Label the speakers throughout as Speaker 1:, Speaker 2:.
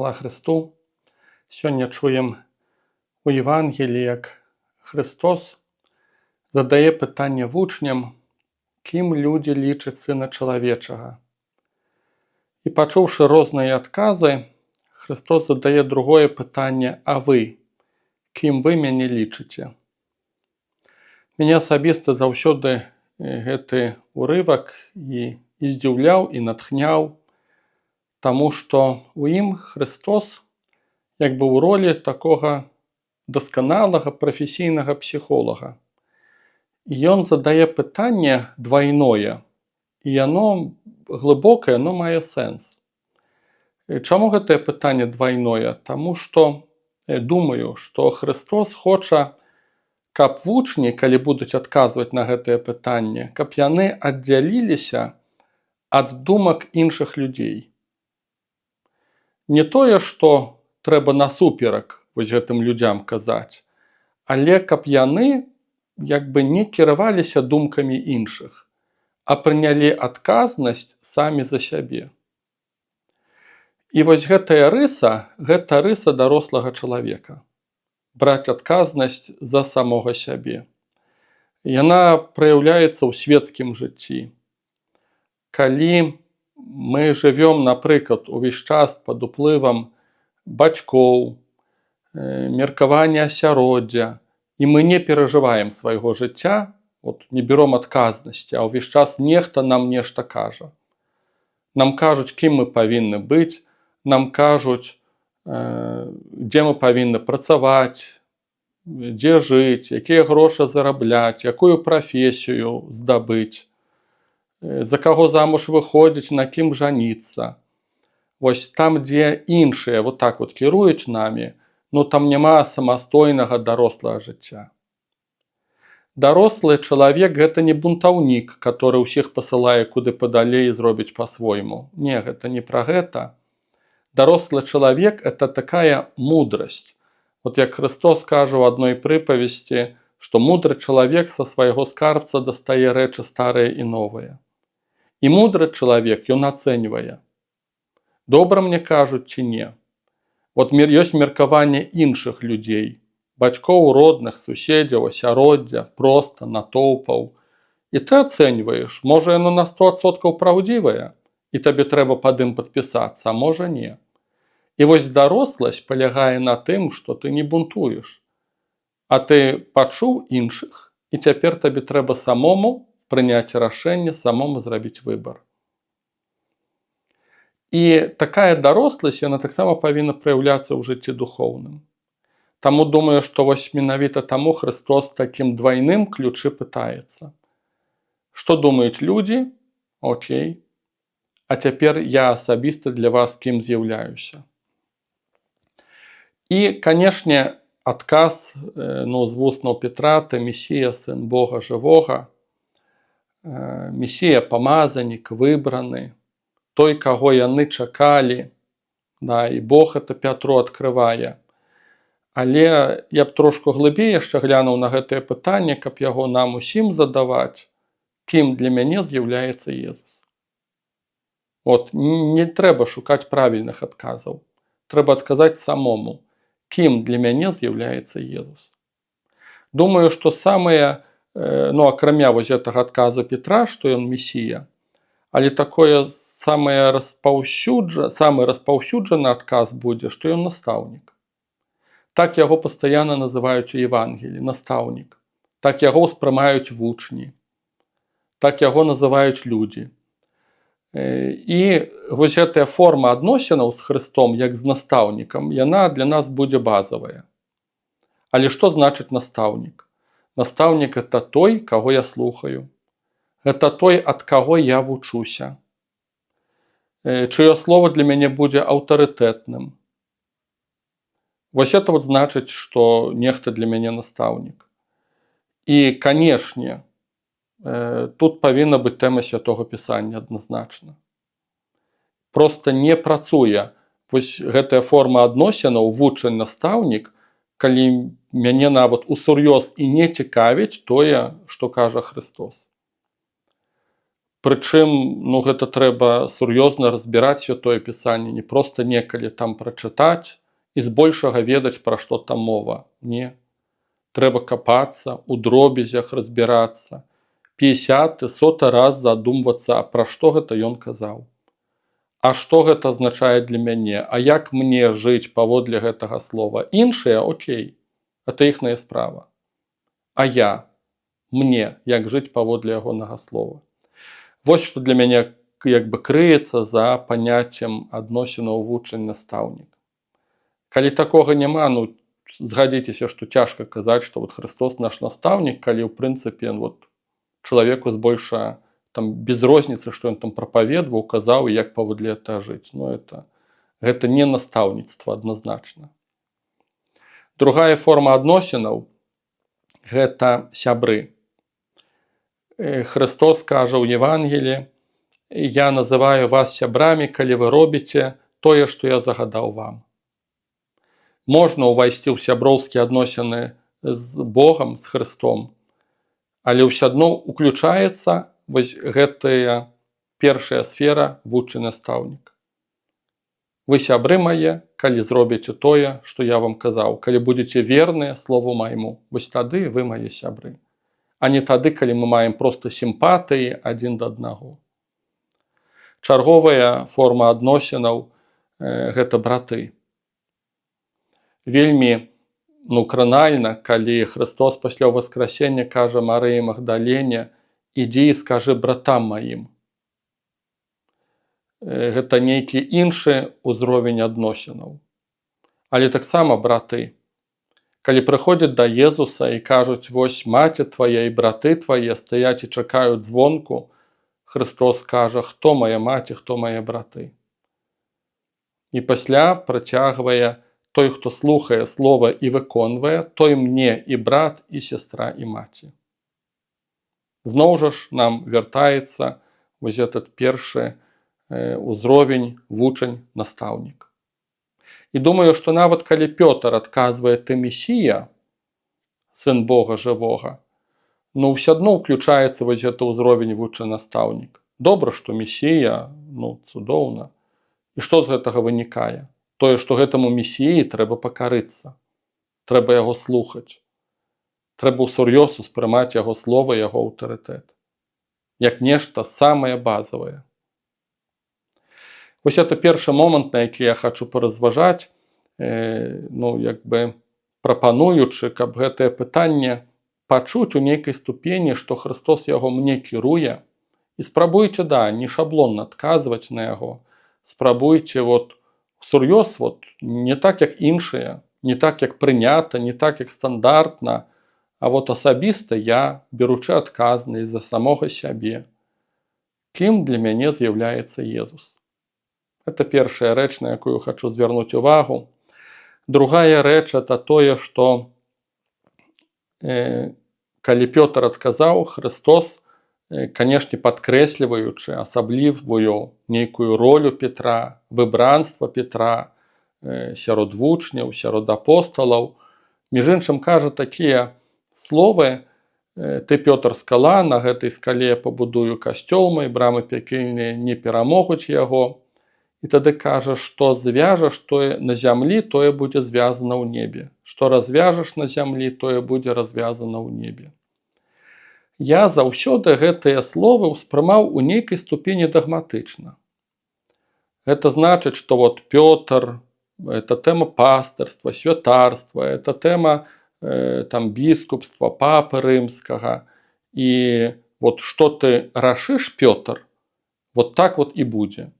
Speaker 1: Хвала Христу. Сёння чуем у Євангелії, як Христос задае пытанне вучням, кім людзі лічаць Сына Чалавечага. І пачуўшы розныя адказы, Христос задае другое пытанне: а вы, кім вы мяне лічыце? Мяне асабіста заўсёды гэты урывак і здзіўляў, і натхняў, таму што у ім Христос як бы ў ролі такога дасканалага прафесійнага псіхолага. І ён задае пытанне двайное, і яно глыбокае, но мае сэнс. Чаму гэтае пытанне двайное? Таму што думаю, што Христос хоча, каб вучні, калі будуць адказваць на гэтае пытанне, каб яны аддзяліліся ад думак іншых людзей. Не тое, што трэба насуперак вось гэтым людзям казаць, але каб яны як бы не кіраваліся думкамі іншых, а прынялі адказнасць самі за сябе. І вось гэта рыса дарослага чалавека. Браць адказнасць за самога сябе. Яна праяўляецца ў свецкім жыцці. Калі мы жывём, напрыклад, увесь час пад уплывам бацькоў, меркавання асяроддзя, і мы не перажываем свайго жыцця, не бяром адказнасці, а ўвесь час нехта нам нешта кажа. Нам кажуць, кім мы павінны быць, нам кажуць, дзе мы павінны працаваць, дзе жыць, якія грошы зарабляць, якую прафесію здабыць, за каго замуж выходзіць, на кім жаніцца. Вось там, дзе іншыя так кіруюць намі, там няма самастойнага дарослага жыцця. Дарослы чалавек — гэта не бунтаўнік, который ўсіх пасылае куды падалей і зробіць па-свойму. Не, гэта не пра гэта. Дарослы чалавек — это такая мудрасць. Як Христос кажа ў адной прыпавесці, што мудры чалавек са свайго скарбца дастае рэчы старыя і новыя. І мудры чалавек, ён ацэньвае. Добра мне кажуць ці не? Ёсць меркаванне іншых людзей, бацькоў, родных, суседзяў, асяроддзя, проста натоўпаў. І ты ацэньваеш, можа яно на 100% праўдзівае, і табе трэба пад ім падпісацца, а можа не. І вось даросласць палягае на тым, што ты не бунтуеш, а ты пачуў іншых, і цяпер табе трэба самому прыняць рашэнне, самому зрабіць выбар. І такая даросласць, яна таксама павінна праяўляцца ў жыцці духоўным. Таму думаю, што вось менавіта таму Христос такім двайным ключы пытаецца. Што думаюць людзі? Окей. А цяпер я асабіста для вас кім з'яўляюся. І, канешне, адказ з вуснаў Петра: «Ты Месія, сын Бога жывога». Месія — памазанік, выбраны, той, каго яны чакалі, і Бог это Пятру адкрывае. Але я б трошку глыбей яшчэ глянуў на гэтае пытанне, каб яго нам усім задаваць, кім для мяне з'яўляецца Езус. Не трэба шукаць правільных адказаў. Трэба адказаць самому, кім для мяне з'яўляецца Езус. Думаю, што самыя, акрамя вось гэтага адказу Петра, што ён Месія, але такое самы распаўсюджаны адказ будзе, што ён настаўнік. Так яго пастаянна называюць у Евангеліі — настаўнік. Так яго ўспрымаюць вучні. Так яго называюць людзі. І вось гэтая форма адносінаў з Христом, як з настаўнікам, яна для нас будзе базавая. Але што значыць настаўнік? Настаўнік — это той, каго я слухаю. Гэта той, ад каго я вучуся. Чыё слова для мяне будзе аўтарытэтным. Вось это значыць, што нехта для мяне настаўнік. І, канешне, тут павінна быць тэма Святога Пісання адназначна. Проста не працуе вось гэтая форма адносінаў вучань-настаўнік, калі мяне нават усур'ёз і не цікавіць тое, што кажа Христос. Прычым, ну, гэта трэба сур'ёзна разбіраць Святое Пісанне, не проста некалі там прачытаць і збольшага ведаць, пра што там мова. Не. Трэба капацца, у дробязях разбірацца, 50-ы, 100-ы раз задумвацца, а пра што гэта ён казаў. А што гэта азначае для мяне? А як мне жыць паводле гэтага слова? Іншыя, окей, гэта іхная справа. А я, мне, як жыць паводле ягонага слова? Вось што для мяне як бы крыецца за паняццем адносінаў вучань-настаўнік. Калі такога няма, ну, згадзіцеся, што цяжка казаць, што вот Христос наш настаўнік, калі ў прынцыпе вот чалавеку збольша там без розніцы, што ён там прапаведваў, казаў, як паводле гэта жыць. Ну, гэта не настаўніцтва адназначна. Другая форма адносінаў – гэта сябры. Христос кажа ў Евангеліі: «Я называю вас сябрамі, калі вы робіце тое, што я загадаў вам». Можна ўвайсці ў сяброўскія адносіны з Богам, з Христом, але ўсё адно уключаецца вось гэтая першая сфера вучань-настаўнік. Вы сябры мае, калі зробіце тое, што я вам казаў, калі будзеце верныя слову майму, вось тады вы мае сябры. А не тады, калі мы маем проста сімпатыі адзін да аднаго. Чарговая форма адносінаў – гэта браты. Вельмі кранальна, калі Христос пасля Васкрасення кажа Марыі Магдалене: «Ідзі і скажы братам маім». Гэта нейкі іншы ўзровень адносінаў. Але таксама браты. Калі прыходзяць да Езуса і кажуць: «Вось маці твая і браты твае стаяць і чакаюць звонку», Христос кажа: «Хто мая маці, хто мае браты?» І пасля працягвае: «Той, хто слухае слова і выконвае, той мне і брат, і сястра, і маці». Зноў жа ж нам вяртаецца вось этот першы ўзровень вучань-настаўнік. І думаю, што нават калі Пётр адказвае: «Ты Месія, сын Бога жывога», ну ўсё адно ўключаецца вось гэты ўзровень вучань-настаўнік. Добра, што Месія, ну цудоўна. І што з гэтага вынікае? Тое, што гэтаму Месіі трэба пакарыцца. Трэба яго слухаць. Трэба ўсур'ёз успрымаць яго слова, яго аўтарытэт. Як нешта самае базавае. Вось гэта першы момант, на які я хачу паразважаць, прапануючы, каб гэтае пытанне пачуць у нейкай ступені, што Христос яго мне кіруе. І спрабуйце, не шаблонна адказваць на яго. Спрабуйце сур'ёз, не так, як іншыя, не так, як прынята, не так, як стандартна, а асабіста я, беручы адказнасць за самога сябе. Кім для мяне з'яўляецца Езус? Гэта першая рэч, на якую хачу звярнуць увагу. Другая рэч – это тое, што калі Пётр адказаў, Христос, канешне, падкрэсліваючы асаблівую нейкую ролю Петра, выбранства Петра сярод вучняў, сярод апосталаў, між іншым кажа такія словы: «Ты, Пётр, скала, на гэтай скале я пабудую касцёл мой, брамы пякельныя не перамогуць яго». І тады кажа, што звяжаш тое на зямлі, тое будзе звязана ў небе. Што развяжаш на зямлі, тое будзе развязана ў небе. Я заўсёды гэтыя словы ўспрымаў у нейкай ступені дагматычна. Гэта значыць, што Пётр – это тэма пастырства, святарства, это тэма біскупства, папы рымскага. І што ты рашыш, Пётр, так і будзе.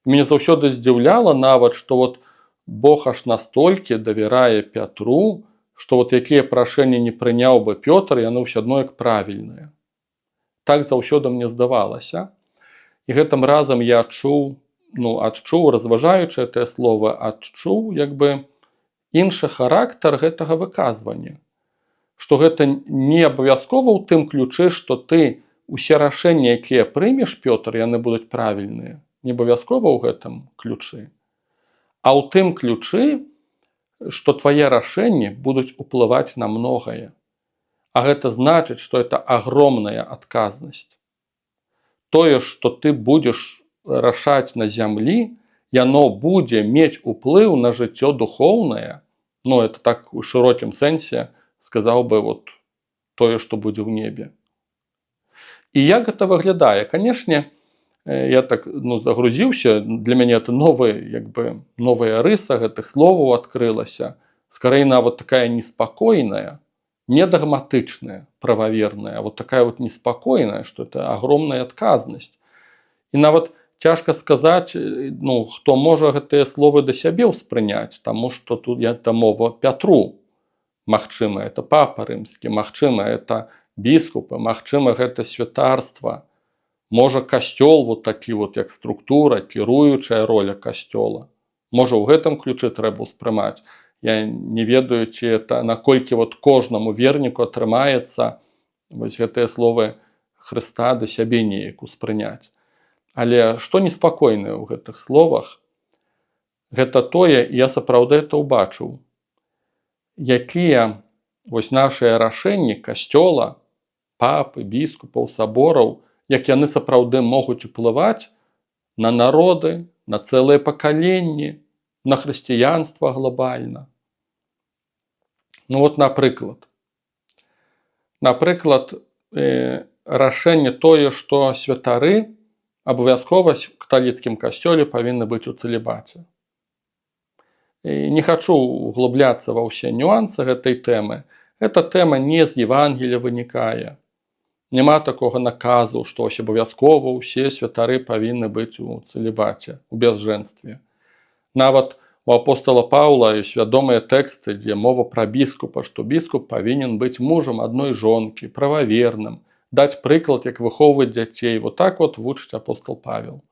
Speaker 1: Мяне заўсёды здзіўляла нават, што Бог аж настолькі давярае Пятру, што якія прашэнні не прыняў бы Пётр, яны ўсё адно як правільныя. Так заўсёды мне здавалася. І гэтым разам я адчуў, разважаючы гэтае слова, адчуў іншы характар гэтага выказвання. Што гэта не абавязкова ў тым ключы, што ты усе рашэнні, якія прымеш, Пётр, яны будуць правільныя. Не абавязкова ў гэтым ключы. А ў тым ключы, што твае рашэнні будуць уплываць на многае. А гэта значыць, што это агромная адказнасць. тое, што ты будзеш рашаць на зямлі, яно будзе мець уплыў на жыццё духоўнае, ну, это так у шырокім сэнсе сказаў бы вот тое, што будзе ў небе. І як гэта выглядае? Канешне, я так загрузіўся, для мяне это новая рыса гэтых словаў адкрылася, скорей нават такая неспакойная, не дагматычная, прававерная, а вот такая вот неспакойная, что это огромная адказнасць. І нават цяжка сказаць, хто можа гэтыя словы да сябе ўспрыняць, таму што тут это мова Пятру. Магчыма, это папа рымскі, магчыма, это біскупы, магчыма, гэта святарства. Можа, касцёл вот такі вот як структура, кіруючая роля касцёла. Можа, у гэтым ключы трэба ўспрымаць. Я не ведаю, ці это наколькі вот кожнаму верніку атрымаецца вось гэтыя словы Хрыста да сябе неяк успрыняць. Але што неспакойнае ў гэтых словах, гэта тое, я сапраўды это ўбачыў, якія вось нашыя рашэнні касцёла, папы, біскупаў, сабораў, як яны сапраўды могуць уплываць на народы, на цэлыя пакаленні, на хрысціянства глобальна. Ну вот, напрыклад, рашэнне тое, што святары абавязкова в каталіцкім касцёле павінны быць у цэлібаце. Не хачу углубляцца ва ўсе нюансы гэтай тэмы. Эта тэма не з Евангелія вынікае. Няма такога наказу, што абавязкова ўсе святары павінны быць у цэлібаце, у бязжэнстве. Нават у апостола Паўла ёсць вядомыя тэксты, дзе мова пра біскупа, што біскуп павінен быць мужам адной жонкі, прававерным, даць прыклад, як выхоўваць дзяцей. Вот так вот вучыць апостол Павел.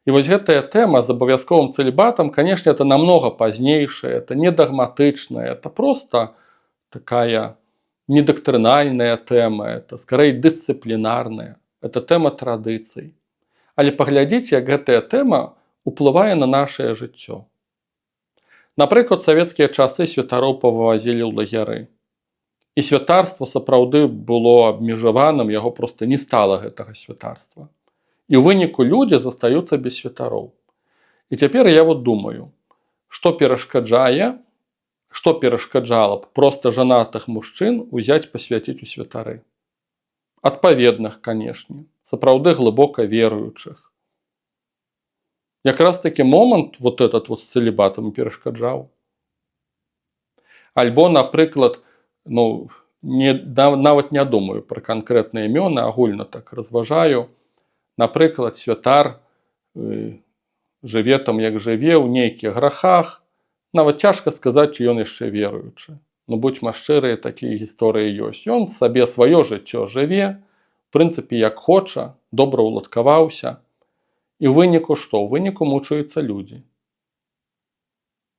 Speaker 1: І вось гэтая тэма з абавязковым цэлібатам, конечно, это намного пазнейшая, это не дагматычная, это просто такая недоктринальная тэма, это скорей дысцыплінарная, это тэма традыцый. Але паглядзіце, як гэтая тэма уплывае на нашае жыццё. Напрыклад, савецкія часы святароў павывазілі ў лагеры. І святарства сапраўды было абмежаваным, яго проста не стала гэтага святарства. І ў выніку людзі застаюцца без святароў. І цяпер я вот думаю, што перашкаджала б проста жанатых мужчын узяць пасвяціць у святары. Адпаведных, канешне, сапраўды глыбока веруючых. Якраз такі момант вот этот вот з цэлібатам перашкаджаў. Альбо, напрыклад, нават не думаю пра канкрэтныя імёны, агульна так разважаю. Напрыклад, святар жыве там, як жыве, у нейкіх грахах. Нават цяжка сказаць, ці ён яшчэ веруючы. Будзьма шчырыя, такія гісторыі ёсць. Ён сабе сваё жыццё жыве, в прынцыпе, як хоча, добра ўладкаваўся. І ў выніку што? У выніку мучаюцца людзі.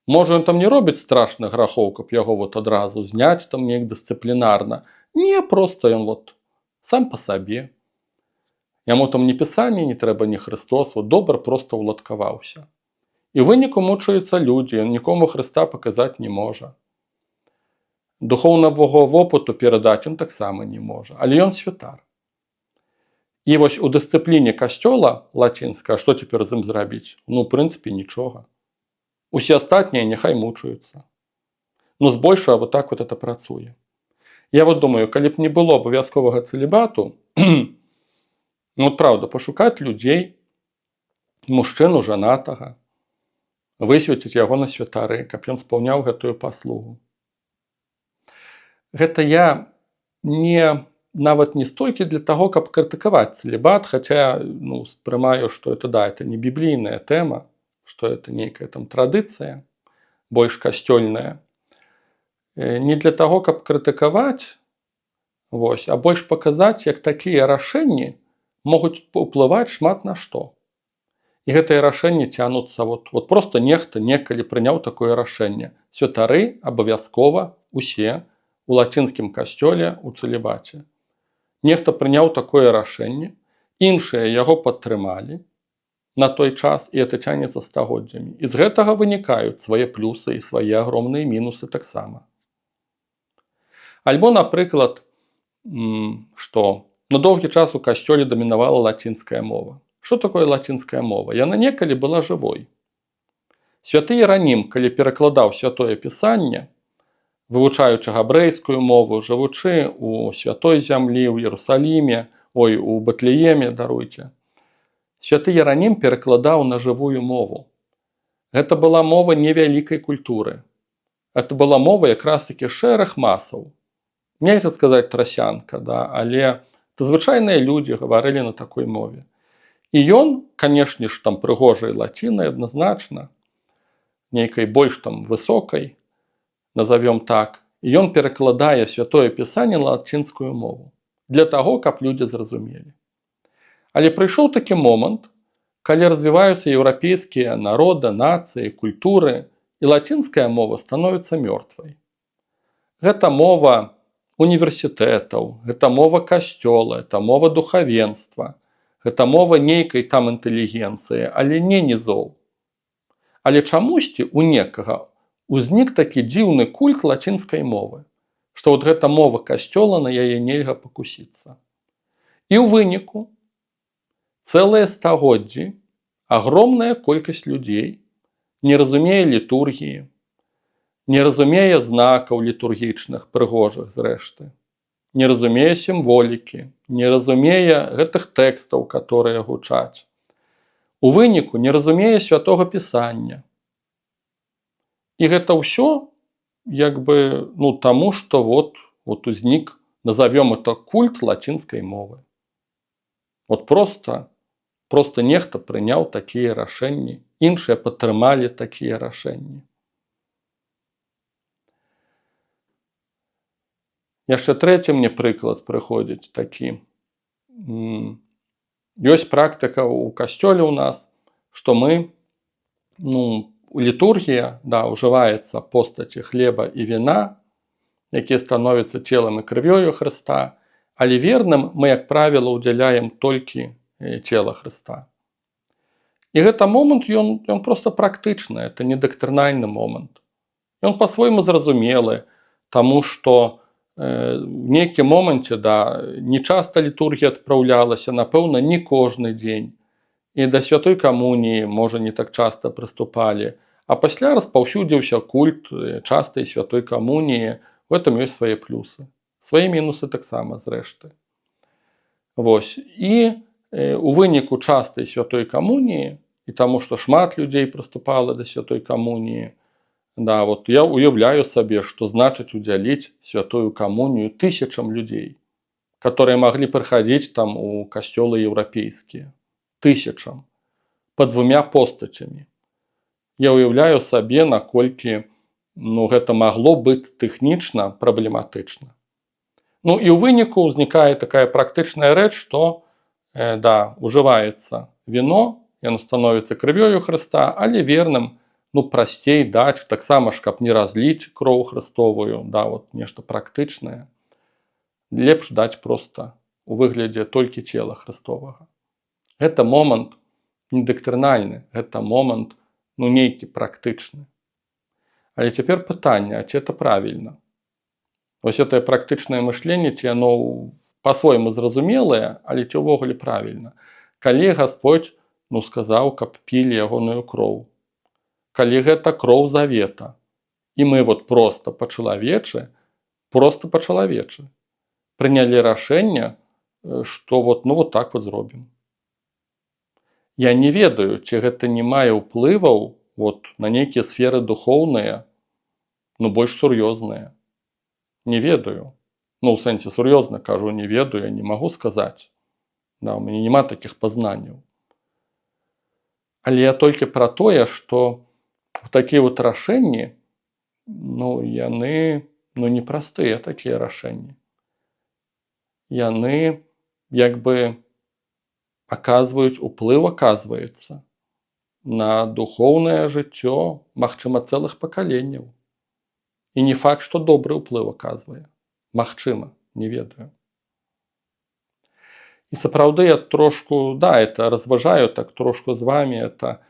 Speaker 1: Можа, ён там не робіць страшных грахоў, каб яго вот адразу зняць там неяк дысцыплінарна. Не, проста ён вот сам па сабе. Яму там ні пісанне не трэба, ні Христос, вот добра проста ўладкаваўся. І ў выніку мучаюцца людзі, ён нікому Хрыста паказаць не можа. Духоўнага вопыту перадаць ён таксама не можа, але ён святар. І вось у дысцыпліне касцёла лацінская, што цяпер з ім зрабіць? В прынцыпе, нічога. Усе астатнія няхай мучаюцца. Збольшага вот так вот это працуе. Я вот думаю, калі б не было абавязковага цэлібату, правда, пашукаць людзей, мужчыну жанатага, высвяціць яго на святары, каб ён спаўняў гэтую паслугу. Гэта я нават не столькі для таго, каб крытыкаваць цэлібат, хаця спрымаю, што это не біблійная тэма, што это нейкая там традыцыя, больш касцёльная. Не для таго, каб крытыкаваць, а больш паказаць, як такія рашэнні могуць уплываць шмат на што. І гэтыя рашэнні цянуцца, вот проста нехта некалі прыняў такое рашэнне. Святары абавязкова усе у лацінскім касцёле у цэлібаце. Нехта прыняў такое рашэнне, іншыя яго падтрымалі на той час, і это цянецца стагоддзямі. І з гэтага вынікаюць свае плюсы і свае агромныя мінусы таксама. Альбо, напрыклад, што На доўгі час у касцёле дамінавала лацінская мова. Што такое лацінская мова? Яна некалі была жывой. Святы Іеранім, калі перакладаў святое пісанне, вывучаючы габрэйскую мову, жывучы у святой зямлі, ў Іерусаліме, у Бэтлееме, даруйце, святы Іеранім перакладаў на жывую мову. Гэта была мова невялікай культуры. Гэта была мова якраз такі шэрых масаў. Нельга сказаць трасянка, да, але звычайныя людзі гаварылі на такой мове. І ён, канешне ж, там прыгожай лацінай адназначна, нейкай больш там высокай, назовём так, і ён перакладае святое пісанне на лацінскую мову для таго, каб людзі зразумелі. Але прыйшоў такі момант, калі развіваюцца еўрапейскія народы, нацыі, культуры, і лацінская мова становіцца мёртвай. Гэта мова універсітэтаў, гэта мова касцёла, гэта мова духавенства, гэта мова нейкай там інтэлігенцыі, але не нізоў. Але чамусьці у некага узнік такі дзіўны культ лацінскай мовы, што вот гэта мова касцёла, на яе нельга пакусіцца. І ў выніку цэлыя стагоддзі агромная колькасць людзей не разумее літургіі, не разумее знакаў літургічных, прыгожых зрэшты, не разумее сімволікі, не разумее гэтых тэкстаў, которые гучаць. У выніку не разумее святога пісання. І гэта ўсё таму, што вот узнік, назовём это культ лацінскай мовы. Вот просто нехта прыняў такія рашэнні, іншыя падтрымалі такія рашэнні. Яшчэ трэці мне прыклад прыходзіць такі. Ёсць практыка ў касцёле ў нас, што мы, літургія, ўжываецца постаці хлеба і віна, якія становяцца целам і крывёю Хрыста, але верным мы, як правіла, удзяляем толькі цела Хрыста. І гэта момант, ён проста практычны, это не дактрынальны момант. Ён па-свойму зразумелы, таму што в нейкім моманце, не часта літургія адпраўлялася, напэўна, не кожны дзень. І да святой камуніі, можа, не так часта прыступалі. А пасля распаўсюдзіўся культ частай святой камуніі, у гэтым ёсць свае плюсы. Свае мінусы таксама, зрэшты. І у выніку частай святой камуніі, і таму, што шмат людзей прыступала да святой камуніі, я уяўляю сабе, што значыць удзяліць святую камунію тысячам людзей, которые маглі прыхадзіць там у касцёлы еўрапейскія. Тысячам. Па двумя постацямі. Я уяўляю сабе, наколькі гэта магло быць тэхнічна праблематычна. І ў выніку ўзнікае такая практычная рэч, што ужываецца віно, яно становіцца крывёю Хрыста, але верным прасцей даць, таксама ж, каб не разліць кроў Хрыстовую, нешта практычнае. Лепш даць проста у выглядзе толькі цела Хрыстовага. Гэта момант не дактрынальны, гэта момант, нейкі практычны. Але цяпер пытанне, а ці это правільна? Вось гэтае практычнае мышленне, ці яно па-свойму зразумелае, але ці ўвогуле правільна? Калі Гасподзь, сказаў, каб пілі ягоную кроў. Калі гэта кроў завета. І мы проста па-чалавечы прынялі рашэнне, што так зробім. Я не ведаю, ці гэта не мае ўплываў на нейкія сферы духоўныя, больш сур'ёзныя. Не ведаю. У сэнсе сур'ёзна кажу, не ведаю, я не магу сказаць. У мяне няма такіх пазнанняў. Але я толькі пра тое, што такія рашэнні, яны непростыя, такія рашэнні. Яны аказваюць уплыў, аказваецца, на духоўнае жыццё, магчыма, цэлых пакаленняў. І не факт, што добры ўплыў аказвае. Магчыма, не ведаю. І сапраўды я трошку, это разважаю так трошку з вамі, это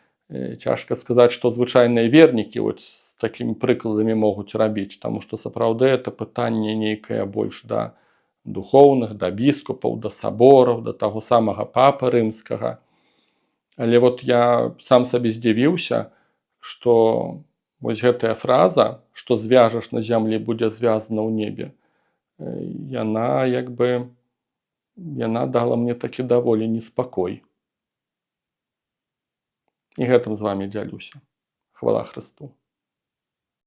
Speaker 1: цяжка сказаць, што звычайныя вернікі з такімі прыкладамі могуць рабіць, таму што сапраўды это пытанне нейкае больш духоўных, да біскупаў, да сабораў, да таго самага папы рымскага. Але вот я сам сабе здзівіўся, што вось гэтая фраза, што звяжаш на зямлі, будзе звязана ў небе, яна яна дала мне такі даволі неспакой. І гэтым з вамі дзялюся. Хвала Хрысту.